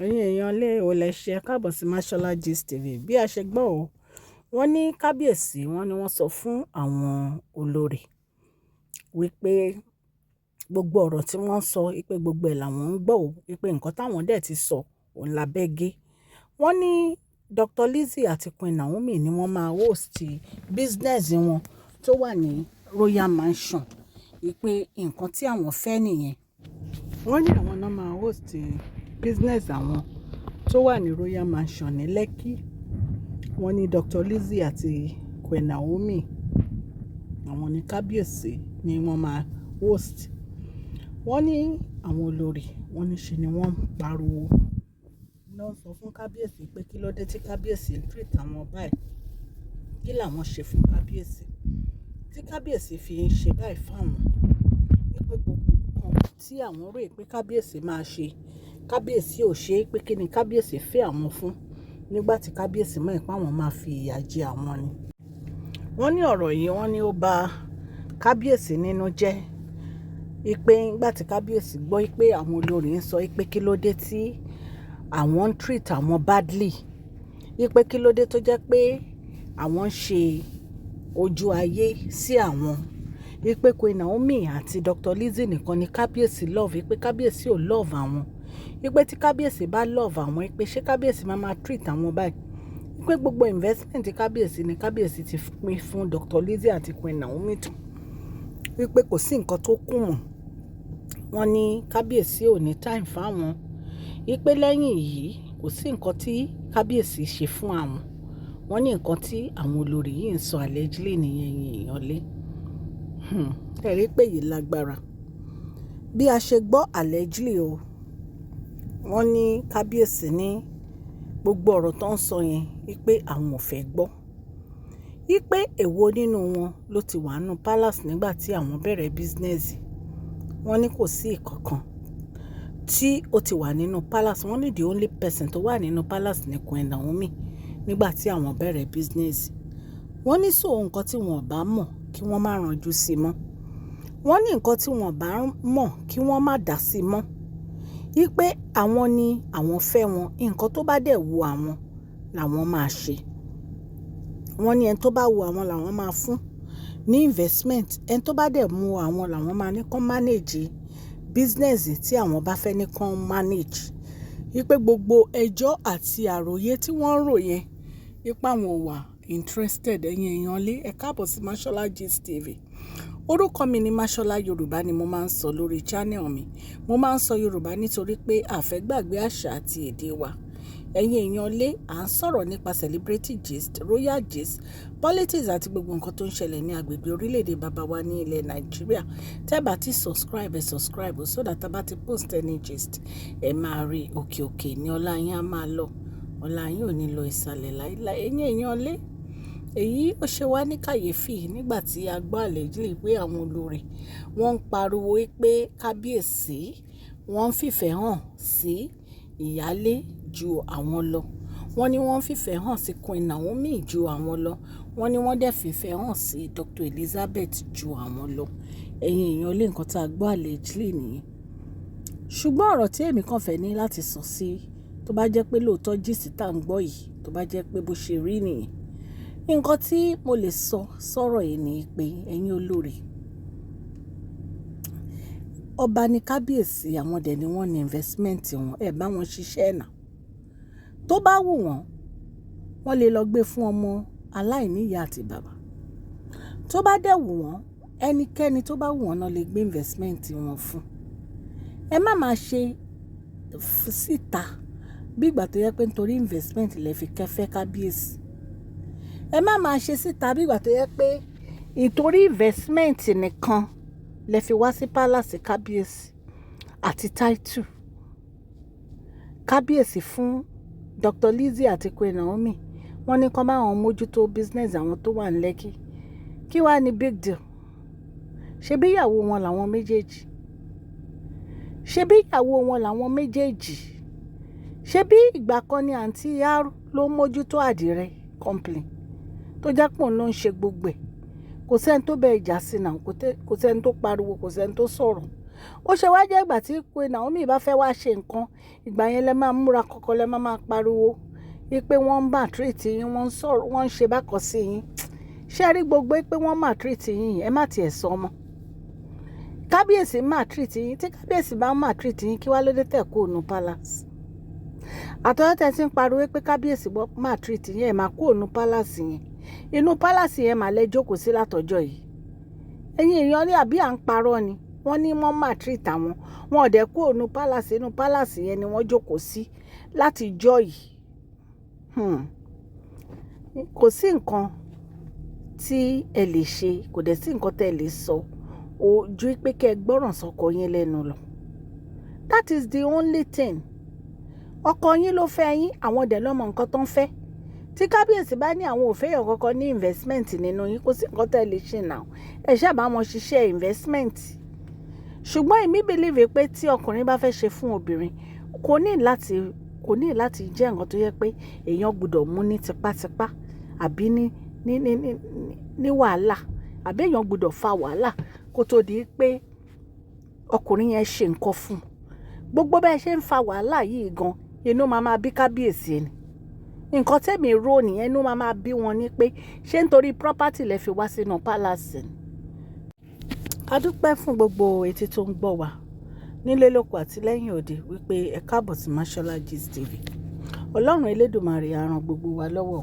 Ẹ̀yin èèyàn lé o lè ṣe káàbọ̀ sí Mashola Gist TV. Bí a ṣe gbọ́ o, wọ́n ní kábíyèsí wọ́n ní wọ́n sọ fún àwọn olórí wípé gbogbo ọ̀rọ̀ tí wọ́n sọ wípé gbogbo ẹ̀ làwọn ń gbọ́ o, wípé nǹkan táwọn dẹ̀ ti sọ òun la bẹ́ gé. Wọ́n ní Dr. Lizzie àti Queen Naomi ni wọ́n máa host business wọn tó wà ní Royal Mansion, wípé nǹkan tí àwọn fẹ́ nìyẹn. Wọ́n ní àwọn náà máa host business àwọn tó wà ní Royal Mansion ní Lekki. Wọ́n ní Dr. Lizzie àti Queen Naomi àwọn ní kábíyèsí ni wọ́n máa host. Wọ́n ní àwọn olórí wọ́n ní ṣe ni wọ́n pariwo náà sọ fún kábíyèsí pé kí ló dé tí kábíyèsí ń treat àwọn báyìí, kí làwọn ṣe fún kábíyèsí tí kábíyèsí fi ń ṣe báyìí fáwọn, wípé gbogbo nǹkan tí àwọn rò pé kábíyèsí máa ṣe kábíyèsí ò ṣe é, pé kí ni kábíyèsí fẹ́ àwọn fún nígbà tí kábíyèsí mọ̀ pé àwọn máa fi ìyà jẹ àwọn ni. Wọ́n ní ọ̀rọ̀ yìí wọ́n ní ó bà kábíyèsí nínú jẹ́, wípé nígbà tí kábíyèsí gbọ́ pé àwọn olórí ń sọ pé kí ló dé tí àwọn ń treat àwọn badly, wípé kí ló dé tó jẹ́ pé àwọn ń ṣe ojú ayé sí àwọn, wípé Queen Naomi àti Dr. Lizzie nìkan ni kábíyèsí love, wípé kábíyèsí ò love àwọn, wípé tí kábíyèsí bá love àwọn, wípé ṣé kábíyèsí máa treat àwọn báyìí, wípé gbogbo investment kábíyèsí ni kábíyèsí ti pín fún Dr. Lizzie àti Queen Naomi tán, wípé kò sí nǹkan tó kù mọ́. Wọ́n ní kábíyèsí ò ní time fáwọn, wípé lẹ́yìn yìí kò sí nǹkan tí kábíyèsí ṣe fún àwọn. Wọ́n ní nǹkan tí àwọn olórí yìí ń sọ allegedly nìyẹn èèyàn lé. Ẹ̀rí pé yìí lágbára. Bí a ṣe gbọ́ allegedly o, wọ́n ní kábíyèsí ní gbogbo ọ̀rọ̀ tó ń sọ yẹn wípé àwọn ò fẹ́ gbọ́, wípé èwo nínú wọn ló ti wà nínú palace nígbà tí àwọn bẹ̀rẹ̀ business. Wọ́n ní kò sí ìkankan tí ó ti wà nínú palace. Wọ́n ní the only person tó wà nínú palace ni Queen Naomi nígbà tí àwọn bẹ̀rẹ̀ business. Wọ́n ní so nǹkan tí wọ́n bá mọ̀ kí wọ́n má ranjú sí mọ́. Wọ́n ní nǹkan tí wọ́n bá mọ̀ kí wọ́n má dá sí mọ́, wípé àwọn ni àwọn fẹ́ wọn, nǹkan tó bá dẹ̀ wù àwọn làwọn máa ṣe. Wọ́n ní ẹni tó bá wù àwọn làwọn máa fún ní investment, ẹni tó bá dẹ̀ mú àwọn làwọn máa ní kán manage business tí àwọn bá fẹ́ ní kán manage, wípé gbogbo ẹjọ́ àti àròyé tí wọ́n rò yẹn wípé àwọn ò wà interested. Ẹ̀yin èèyàn lé ẹ káàbọ̀ sí Mashola Gist TV. Orúkọ mi ni Mashola. Yorùbá ni mo máa ń sọ lórí channel mi. Mo máa ń sọ Yorùbá nítorí pé a fẹ́ gbàgbé àṣà àti èdè wa. Ẹ̀yin èèyàn lé à ń sọ̀rọ̀ nípa celebrity gist, royal gist, politics àti gbogbo nǹkan tó ń ṣẹlẹ̀ ní agbègbè orílẹ̀-èdè bàbá wa ní ilẹ̀ Nàìjíríà. Tẹ́ bá ti subscribe so that tá bá ti post any gist ẹ máa rí òkè òkè ní ọlá yín á máa lọ, ọlá yín ò ní lọ ìsàlẹ̀ láíláí. Ẹ̀yin èèyàn lé èyí ó ṣe wá ní kàyéfì nígbà tí a gbọ́ allegedly pé àwọn olórí wọ́n ń pariwo pé kábíyèsí wọ́n ń fìfẹ́ hàn sí ìyálé ju àwọn lọ. Wọ́n ní wọ́n ń fìfẹ́ hàn sí Queen Naomi ju àwọn lọ. Wọ́n ní wọ́n dẹ̀ fìfẹ́ hàn sí Dr. Elizabeth ju àwọn lọ. Ẹ̀yin èèyàn lé nǹkan tá a gbọ́ allegedly nìyẹn. Ṣùgbọ́n ọ̀rọ̀ tí èmi kàn fẹ́ ní láti sọ sí, tó bá jẹ́ pé lóòótọ́ gist tá ń gbọ́ yìí tó bá jẹ́ pé bó ṣe rí nìyẹn, nǹkan tí mo lè sọ sọ̀rọ̀ yìí ni pé ẹ̀yin olórí, ọba ní kábíyèsí, àwọn dẹ̀ ni wọ́n ní investment wọn, ẹ bá wọn ṣiṣẹ́ náà. Tó bá wù wọ́n, wọ́n lè lọ gbé fún ọmọ aláìní ìyá àti bàbá. Tó bá dẹ̀ wù wọ́n, ẹnikẹ́ni tó bá wù wọ́n náà lè gbé investment wọn fún. Ẹ má máa ṣe síta bí ìgbà tó yẹ pé nítorí investment lè fi kẹ́fẹ́ kábíyèsí. Ẹ má máa ṣe síta bí ìgbà tó yẹ pé ìtorí investment nìkan lè fi wá sí palace kábíyèsí àti title. Kábíyèsí fún Dr. Lizzie àti Queen Naomi wọ́n ní kán bá wọn mójútó business àwọn tó wà ní Lekki. Kí wá ní big deal? Ṣebí ìyàwó wọn làwọn méjèèjì? Ṣebí ìyàwó wọn làwọn méjèèjì? Ṣebí ìgbà kan ni àǹtí Yaro ló mójútó àdìrẹ company tó jẹ́ pé òun ló ń ṣe gbogbo ẹ̀? Kò sẹ́ni tó bẹ ìjà sí náà, kò sẹ́ni tó pariwo, kò sẹ́ni tó sọ̀rọ̀. ó ṣe wá jẹ́ ìgbà tí Queen Naomi bá fẹ́ wá ṣe nǹkan ìgbà yẹn lẹ máa múra kọ́kọ́ lẹ máa pariwo wípé wọ́n ń maltreat yín wọ́n ń sọ̀rọ̀ wọ́n ń ṣe bákan sí yín ṣé rí gbogbo pé wọ́n maltreat yín ẹ má tiẹ̀ sọ ọmọ kábíyèsí maltreat yín tí kábíyèsí bá ń maltreat yín kí wá ló dé tẹ̀ kó nu palace àtọ́jọ́ tẹ̀ tí ń pariwo pé kábíyèsí maltreat yín ẹ̀ máa kó nu palace yẹn inú palace yẹn mà lẹ jókòó sí látọjọ́ yìí ẹ̀yin èèyàn ní àbí à ń parọ́ ni wọ́n ní wọ́n maltreat àwọn wọn ò dẹ̀ kó nu palace inú palace yẹn ni wọ́n jókòó sí láti jọ́ yìí kò sí nǹkan tí ẹ lè ṣe kò dẹ̀ sí nǹkan tẹ́ ẹ lè sọ ojú pé kẹ́ ẹ gbọ́ràn sọ́kọ yín lẹ́nu lọ that is the only thing ọkọ yín ló fẹ́ yín àwọn dẹ̀ lọ́mọ nǹkan tó ń fẹ́ tí kábíyèsí bá ní àwọn òféèyàn kankan ní investment nínú yín kò sí nǹkan tẹ́ ẹ lè ṣe náà ẹ ṣáà bá wọn ṣiṣẹ́ investment ṣùgbọ́n èmi believe pé tí ọkùnrin bá fẹ́ ṣe fún obìnrin kò ní láti jẹ́ nǹkan tó yẹ pé èèyàn gbọ́dọ̀ mú ní tipátipá àbí ní wàhálà àbí èèyàn gbọ́dọ̀ fa wàhálà kó tó di pé ọkùnrin yẹn ṣe nǹkan fún gbogbo bẹ́ẹ̀ ṣe ń fa wàhálà yìí gan inú máa bí kábíyèsí ẹni nǹkan tẹ́mi rò nìyẹn inú máa bí wọn ní pé ṣé nítorí property lẹ fi wá sínú palace ni. a dúpẹ́ fún gbogbo etí tó ń gbọ́ wa nílé lóko àti lẹ́yìn òde wípé ẹ káàbọ̀ sí Mashola Gist TV ọlọ́run elédùmarè á ràn gbogbo wa lọ́wọ́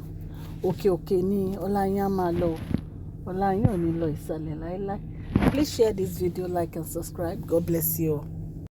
òkè òkè ni ọlá yín á máa lọ ọlá yín ò ní lọ ìsàlẹ̀ láéláé. Please share this video, like and subscribe. God bless you all.